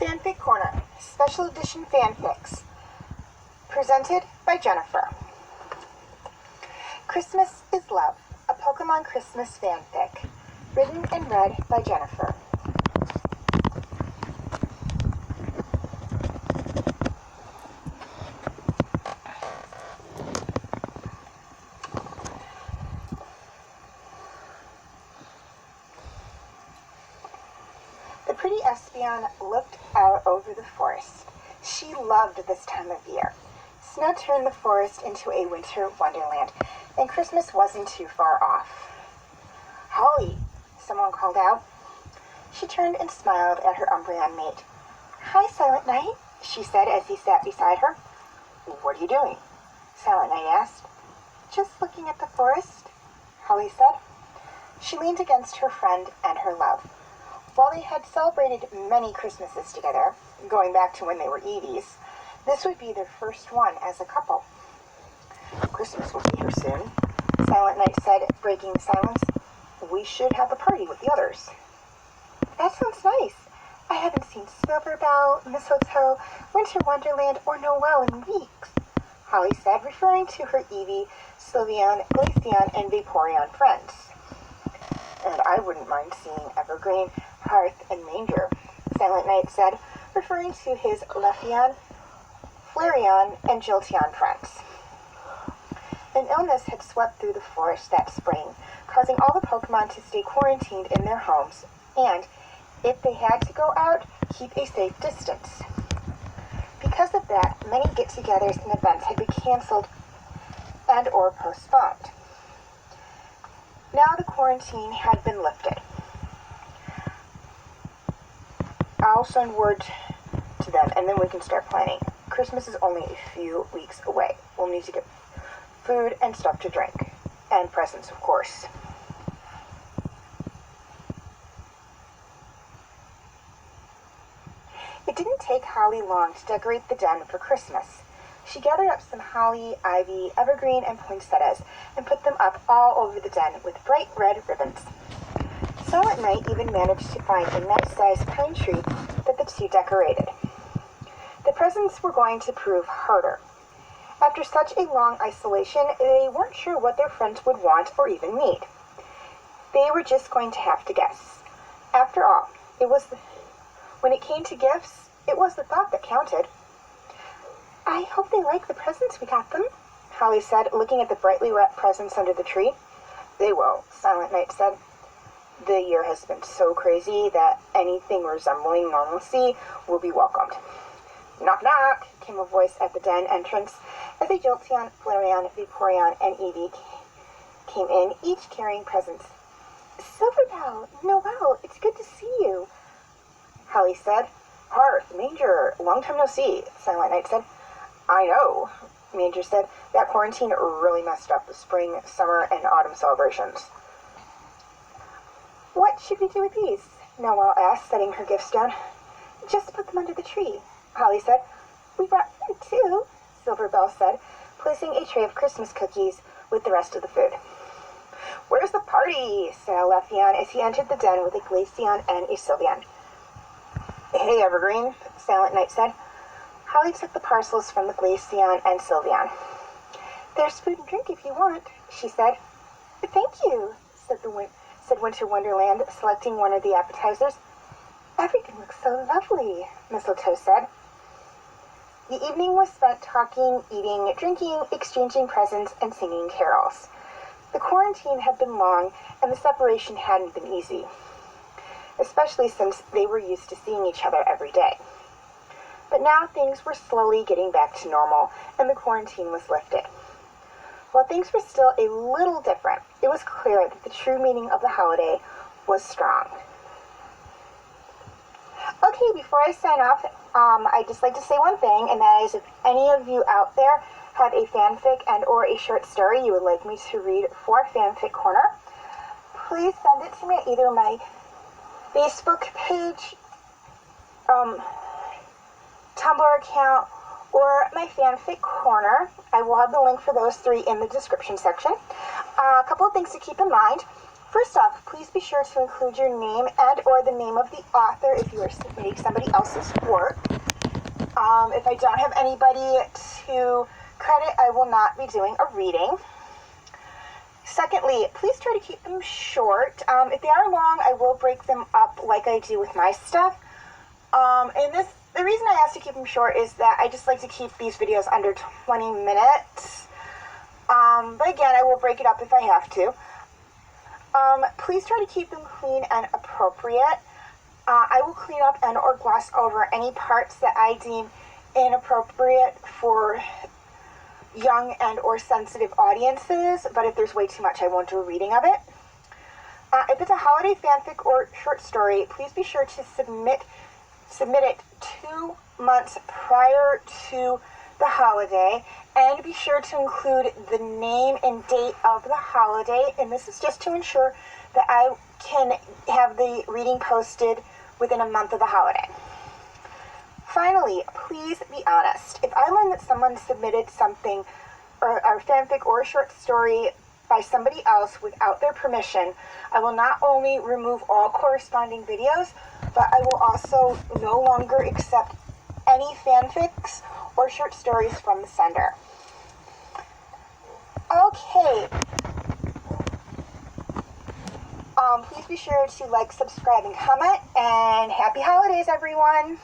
Fanfic Corner, Special Edition Fanfics, presented by Jennifer. Christmas is Love, a Pokemon Christmas fanfic, written and read by Jennifer. The pretty Espeon looked out over the forest. She loved this time of year. Snow turned the forest into a winter wonderland, and Christmas wasn't too far off. "Holly," someone called out. She turned and smiled at her Umbreon mate. "Hi, Silent Night," she said as he sat beside her. "What are you doing?" Silent Night asked. "Just looking at the forest," Holly said. She leaned against her friend and her love. While they had celebrated many Christmases together, going back to when they were Eevees, this would be their first one as a couple. "Christmas will be here soon," Silent Night said, breaking the silence. "We should have a party with the others." "That sounds nice. I haven't seen Silverbell, Mistletoe, Winter Wonderland, or Noel in weeks," Holly said, referring to her Eevee, Sylveon, Glaceon, and Vaporeon friends. "And I wouldn't mind seeing Evergreen, Hearth, and Manger," Silent Night said, referring to his Leafeon, Flareon, and Jolteon friends. An illness had swept through the forest that spring, causing all the Pokemon to stay quarantined in their homes, and, if they had to go out, keep a safe distance. Because of that, many get-togethers and events had been canceled and or postponed. Now the quarantine had been lifted. "I'll send word to them, and then we can start planning. Christmas is only a few weeks away. We'll need to get food and stuff to drink. And presents, of course." It didn't take Holly long to decorate the den for Christmas. She gathered up some holly, ivy, evergreen, and poinsettias and put them up all over the den with bright red ribbons. Silent Night even managed to find a nice-sized pine tree that the two decorated. The presents were going to prove harder. After such a long isolation, they weren't sure what their friends would want or even need. They were just going to have to guess. After all, when it came to gifts, it was the thought that counted. "I hope they like the presents we got them," Holly said, looking at the brightly wrapped presents under the tree. "They will," Silent Night said. "The year has been so crazy that anything resembling normalcy will be welcomed." "Knock, knock," came a voice at the den entrance as a Jolteon, Flareon, Vaporeon, and Eevee came in, each carrying presents. "Silverbell, Noel, it's good to see you," Holly said. "Hearth, Manger, long time no see," Silent Night said. "I know," Manger said. "That quarantine really messed up the spring, summer, and autumn celebrations." "What should we do with these?" Noel asked, setting her gifts down. "Just put them under the tree," Holly said. "We brought food, too," Silverbell said, placing a tray of Christmas cookies with the rest of the food. "Where's the party?" said Leafeon as he entered the den with a Glaceon and a Sylveon. "Hey, Evergreen," Silent Night said. Holly took the parcels from the Glaceon and Sylveon. "There's food and drink if you want," she said. "Thank you," said Winter Wonderland, selecting one of the appetizers. "Everything looks so lovely," Mistletoe said. The evening was spent talking, eating, drinking, exchanging presents, and singing carols. The quarantine had been long, and the separation hadn't been easy, especially since they were used to seeing each other every day. But now things were slowly getting back to normal, and the quarantine was lifted. While things were still a little different, it was clear that the true meaning of the holiday was strong. Okay, before I sign off, I'd just like to say one thing, and that is if any of you out there have a fanfic and or a short story you would like me to read for Fanfic Corner, please send it to me at either my Facebook page, Tumblr account, or my Fanfic Corner. I will have the link for those three in the description section. A couple of things to keep in mind. First off, please be sure to include your name and or the name of the author if you are submitting somebody else's work. If I don't have anybody to credit, I will not be doing a reading. Secondly, please try to keep them short. If they are long, I will break them up like I do with my stuff. The reason I ask to keep them short is that I just like to keep these videos under 20 minutes. But again, I will break it up if I have to. Please try to keep them clean and appropriate. I will clean up and or gloss over any parts that I deem inappropriate for young and or sensitive audiences, but if there's way too much, I won't do a reading of it. If it's a holiday fanfic or short story, please be sure to submit it 2 months prior to the holiday, and be sure to include the name and date of the holiday, and this is just to ensure that I can have the reading posted within a month of the holiday. Finally, please be honest. If I learn that someone submitted something, or a fanfic or a short story by somebody else without their permission, I will not only remove all corresponding videos, but I will also no longer accept any fanfics or short stories from the sender. Okay. Please be sure to like, subscribe, and comment, and happy holidays, everyone!